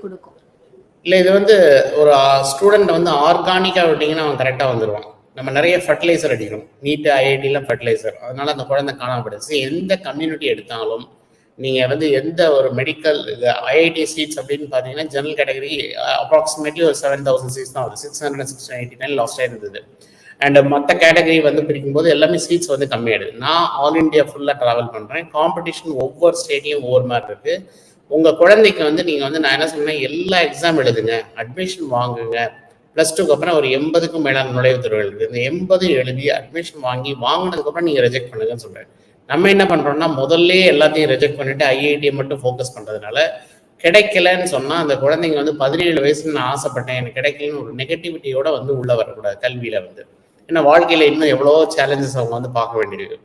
கொடுக்கும். இல்லை, இது ஒரு ஸ்டூடெண்ட் ஆர்கானிக்காக விட்டிங்கன்னா அவன் கரெக்டாக வந்துடுவான். நம்ம நிறைய ஃபர்டிலைசர் அடிக்கணும், நீட்டு ஐஐடியில் ஃபர்டிலைசர், அதனால அந்த குழந்தை காணாமல் போயிடுச்சு. எந்த கம்யூனிட்டி எடுத்தாலும் நீங்கள் எந்த ஒரு மெடிக்கல் ஐஐடி சீட்ஸ் அப்படின்னு பார்த்தீங்கன்னா ஜெனரல் கேட்டகரி அப்ராக்சிமேட்லி ஒரு 7,000 சீட்ஸ் தான் வருது. 689 லாஸ்ட் இருந்தது. அண்ட் மற்ற கேட்டகரி பிரிக்கும்போது எல்லாமே சீட்ஸ் கம்மியாயிடுது. நான் ஆல் இண்டியா ஃபுல்லாக ட்ராவல் பண்ணுறேன். காம்படிஷன் ஒவ்வொரு ஸ்டேட்லையும் ஒவ்வொரு மாதிரி இருக்குது. உங்கள் குழந்தைக்கு நீங்கள் நான் என்ன சொன்னேன், எல்லா எக்ஸாம் எழுதுங்க, அட்மிஷன் வாங்குங்க. +2க்கு அப்புறம் ஒரு 80க்கும் மேலான நுழைவுத் தேர்வுகள் இருக்குது. இந்த 80 எழுதி அட்மிஷன் வாங்கினதுக்கப்புறம் நீங்கள் ரிஜெக்ட் பண்ணுங்கன்னு சொல்கிறேன். நம்ம என்ன பண்ணுறோம்னா முதல்ல எல்லாத்தையும் ரிஜெக்ட் பண்ணிவிட்டு ஐஐடியை மட்டும் ஃபோக்கஸ் பண்ணுறதுனால கிடைக்கலன்னு சொன்னால் அந்த குழந்தைங்க 17 வயசுல நான் ஆசைப்பட்டேன் எனக்கு கிடைக்கலன்னு ஒரு நெகட்டிவிட்டியோட உள்ள வரக்கூடாது கல்வியில். ஏன்னா வாழ்க்கையில் இன்னும் எவ்வளோ சேலஞ்சஸ் அவங்க பார்க்க வேண்டியிருக்கு.